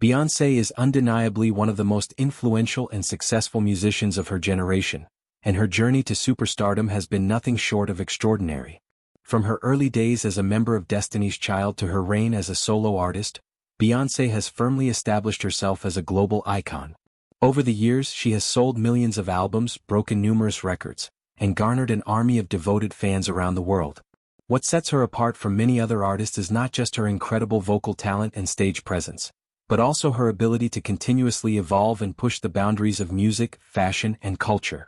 Beyoncé is undeniably one of the most influential and successful musicians of her generation, and her journey to superstardom has been nothing short of extraordinary. From her early days as a member of Destiny's Child to her reign as a solo artist, Beyoncé has firmly established herself as a global icon. Over the years, she has sold millions of albums, broken numerous records, and garnered an army of devoted fans around the world. What sets her apart from many other artists is not just her incredible vocal talent and stage presence, but also her ability to continuously evolve and push the boundaries of music, fashion, and culture.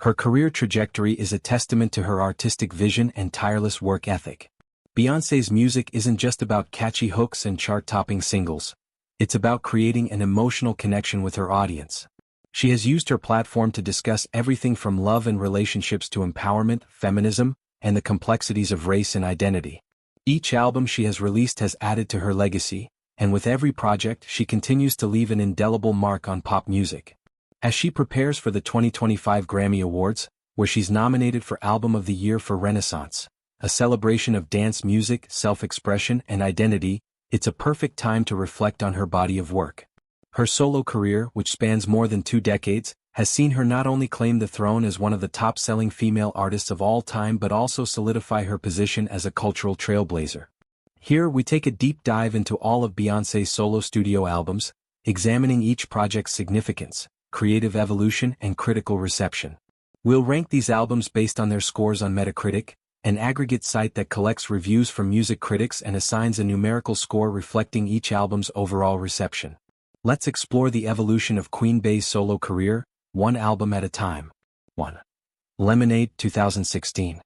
Her career trajectory is a testament to her artistic vision and tireless work ethic. Beyoncé's music isn't just about catchy hooks and chart-topping singles. It's about creating an emotional connection with her audience. She has used her platform to discuss everything from love and relationships to empowerment, feminism, and the complexities of race and identity. Each album she has released has added to her legacy, and with every project she continues to leave an indelible mark on pop music. As she prepares for the 2025 Grammy Awards, where she's nominated for Album of the Year for Renaissance, a celebration of dance music, self-expression, and identity, it's a perfect time to reflect on her body of work. Her solo career, which spans more than 2 decades, has seen her not only claim the throne as one of the top-selling female artists of all time but also solidify her position as a cultural trailblazer. Here we take a deep dive into all of Beyoncé's solo studio albums, examining each project's significance, creative evolution, and critical reception. We'll rank these albums based on their scores on Metacritic, an aggregate site that collects reviews from music critics and assigns a numerical score reflecting each album's overall reception. Let's explore the evolution of Queen Bey's solo career, one album at a time. 1. Lemonade 2016.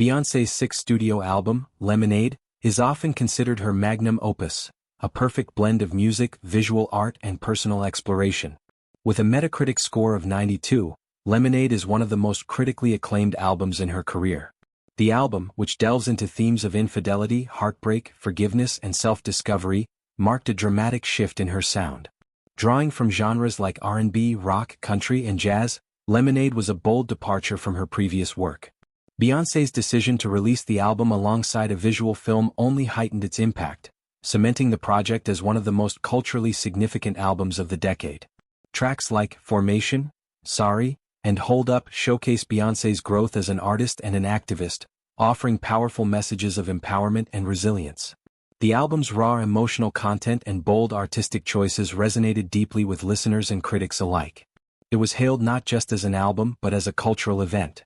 Beyoncé's 6th studio album, Lemonade, is often considered her magnum opus, a perfect blend of music, visual art, and personal exploration. With a Metacritic score of 92, Lemonade is one of the most critically acclaimed albums in her career. The album, which delves into themes of infidelity, heartbreak, forgiveness, and self-discovery, marked a dramatic shift in her sound. Drawing from genres like R&B, rock, country, and jazz, Lemonade was a bold departure from her previous work. Beyoncé's decision to release the album alongside a visual film only heightened its impact, cementing the project as one of the most culturally significant albums of the decade. Tracks like Formation, Sorry, and Hold Up showcase Beyoncé's growth as an artist and an activist, offering powerful messages of empowerment and resilience. The album's raw emotional content and bold artistic choices resonated deeply with listeners and critics alike. It was hailed not just as an album but as a cultural event.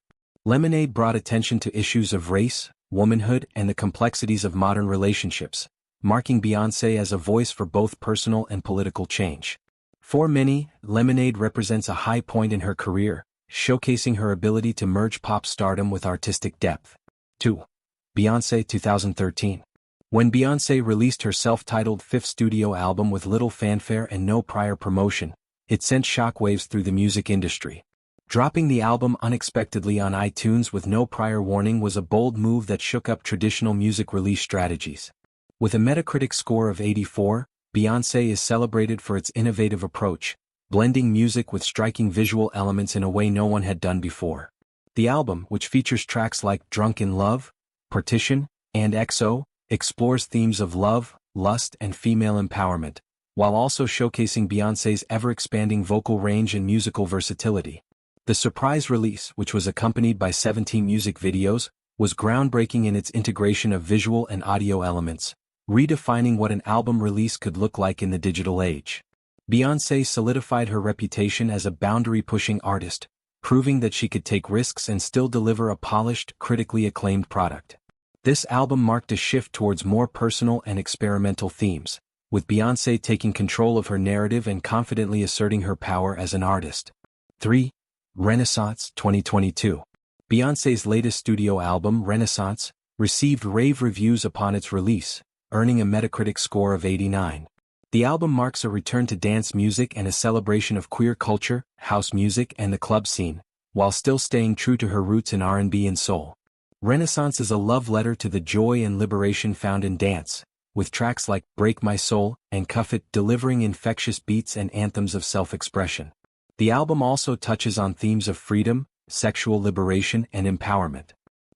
Lemonade brought attention to issues of race, womanhood, and the complexities of modern relationships, marking Beyoncé as a voice for both personal and political change. For many, Lemonade represents a high point in her career, showcasing her ability to merge pop stardom with artistic depth. 2. Beyoncé 2013. When Beyoncé released her self-titled 5th studio album with little fanfare and no prior promotion, it sent shockwaves through the music industry. Dropping the album unexpectedly on iTunes with no prior warning was a bold move that shook up traditional music release strategies. With a Metacritic score of 84, Beyoncé is celebrated for its innovative approach, blending music with striking visual elements in a way no one had done before. The album, which features tracks like Drunk in Love, Partition, and XO, explores themes of love, lust, and female empowerment, while also showcasing Beyoncé's ever-expanding vocal range and musical versatility. The surprise release, which was accompanied by 17 music videos, was groundbreaking in its integration of visual and audio elements, redefining what an album release could look like in the digital age. Beyoncé solidified her reputation as a boundary-pushing artist, proving that she could take risks and still deliver a polished, critically acclaimed product. This album marked a shift towards more personal and experimental themes, with Beyoncé taking control of her narrative and confidently asserting her power as an artist. 3. Renaissance 2022. Beyoncé's latest studio album, Renaissance, received rave reviews upon its release, earning a Metacritic score of 89. The album marks a return to dance music and a celebration of queer culture, house music, and the club scene, while still staying true to her roots in R&B and soul. Renaissance is a love letter to the joy and liberation found in dance, with tracks like Break My Soul and Cuff It delivering infectious beats and anthems of self-expression. The album also touches on themes of freedom, sexual liberation, and empowerment.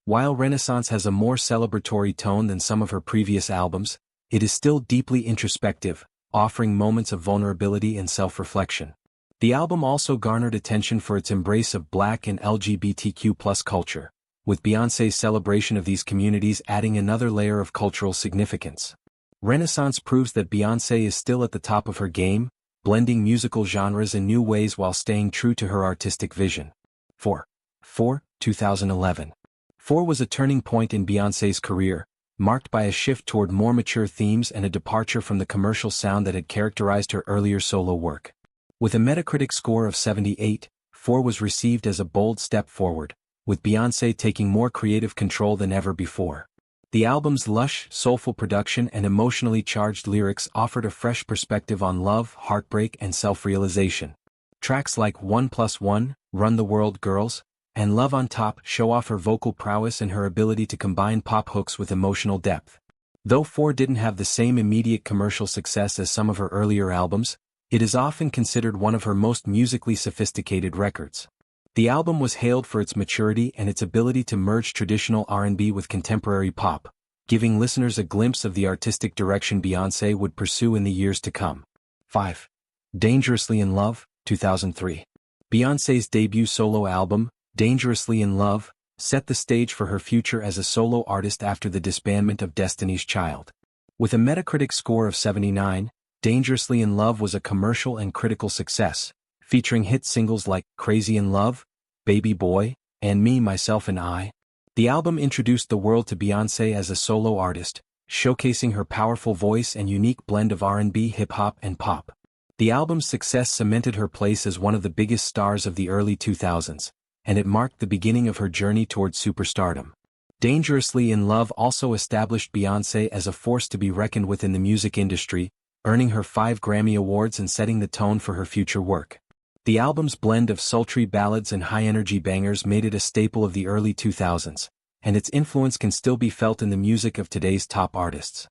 While Renaissance has a more celebratory tone than some of her previous albums, it is still deeply introspective, offering moments of vulnerability and self-reflection. The album also garnered attention for its embrace of Black and LGBTQ+ culture, with Beyoncé's celebration of these communities adding another layer of cultural significance. Renaissance proves that Beyoncé is still at the top of her game, blending musical genres in new ways while staying true to her artistic vision. 4. 2011. 4 was a turning point in Beyoncé's career, marked by a shift toward more mature themes and a departure from the commercial sound that had characterized her earlier solo work. With a Metacritic score of 78, 4 was received as a bold step forward, with Beyoncé taking more creative control than ever before. The album's lush, soulful production and emotionally charged lyrics offered a fresh perspective on love, heartbreak, and self-realization. Tracks like 1+1, Run the World Girls, and Love on Top show off her vocal prowess and her ability to combine pop hooks with emotional depth. Though 4 didn't have the same immediate commercial success as some of her earlier albums, it is often considered one of her most musically sophisticated records. The album was hailed for its maturity and its ability to merge traditional R&B with contemporary pop, giving listeners a glimpse of the artistic direction Beyoncé would pursue in the years to come. 5. Dangerously in Love, 2003. Beyoncé's debut solo album, Dangerously in Love, set the stage for her future as a solo artist after the disbandment of Destiny's Child. With a Metacritic score of 79, Dangerously in Love was a commercial and critical success, featuring hit singles like Crazy in Love, Baby Boy, and Me, Myself and I. The album introduced the world to Beyoncé as a solo artist, showcasing her powerful voice and unique blend of R&B, hip-hop, and pop. The album's success cemented her place as one of the biggest stars of the early 2000s, and it marked the beginning of her journey toward superstardom. Dangerously in Love also established Beyoncé as a force to be reckoned with in the music industry, earning her 5 Grammy Awards and setting the tone for her future work. The album's blend of sultry ballads and high-energy bangers made it a staple of the early 2000s, and its influence can still be felt in the music of today's top artists.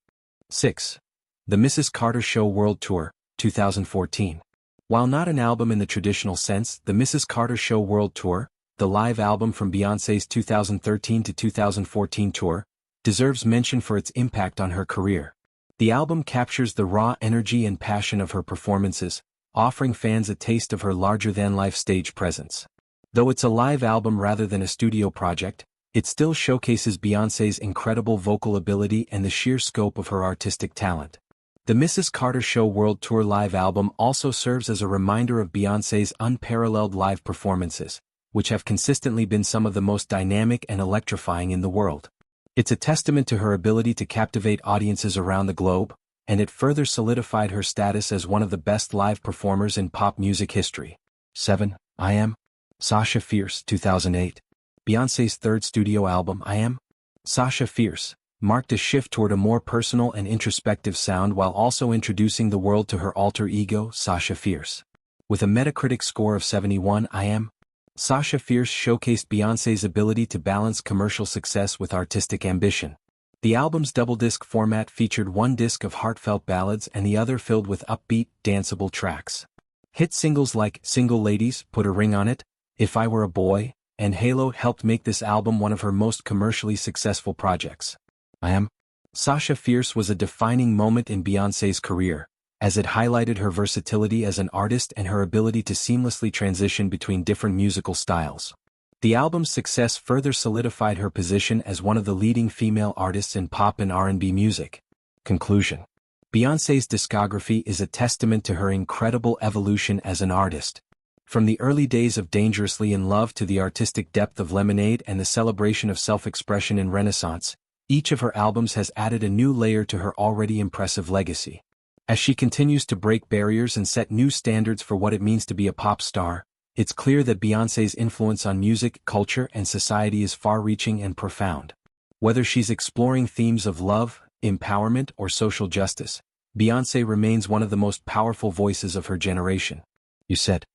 6. The Mrs. Carter Show World Tour, 2014. While not an album in the traditional sense, the Mrs. Carter Show World Tour, the live album from Beyoncé's 2013 to 2014 tour, deserves mention for its impact on her career. The album captures the raw energy and passion of her performances, offering fans a taste of her larger-than-life stage presence. Though it's a live album rather than a studio project, it still showcases Beyoncé's incredible vocal ability and the sheer scope of her artistic talent. The Mrs. Carter Show World Tour live album also serves as a reminder of Beyoncé's unparalleled live performances, which have consistently been some of the most dynamic and electrifying in the world. It's a testament to her ability to captivate audiences around the globe, and it further solidified her status as one of the best live performers in pop music history. 7. I Am. Sasha Fierce, 2008. Beyoncé's third studio album, I Am. Sasha Fierce, marked a shift toward a more personal and introspective sound while also introducing the world to her alter ego, Sasha Fierce. With a Metacritic score of 71, I Am. Sasha Fierce showcased Beyoncé's ability to balance commercial success with artistic ambition. The album's double-disc format featured one disc of heartfelt ballads and the other filled with upbeat, danceable tracks. Hit singles like Single Ladies, Put a Ring on It, If I Were a Boy, and Halo helped make this album one of her most commercially successful projects. I Am. Sasha Fierce was a defining moment in Beyoncé's career, as it highlighted her versatility as an artist and her ability to seamlessly transition between different musical styles. The album's success further solidified her position as one of the leading female artists in pop and R&B music. Conclusion. Beyoncé's discography is a testament to her incredible evolution as an artist. From the early days of Dangerously in Love to the artistic depth of Lemonade and the celebration of self-expression in Renaissance, each of her albums has added a new layer to her already impressive legacy. As she continues to break barriers and set new standards for what it means to be a pop star, it's clear that Beyoncé's influence on music, culture, and society is far-reaching and profound. Whether she's exploring themes of love, empowerment, or social justice, Beyoncé remains one of the most powerful voices of her generation. You said.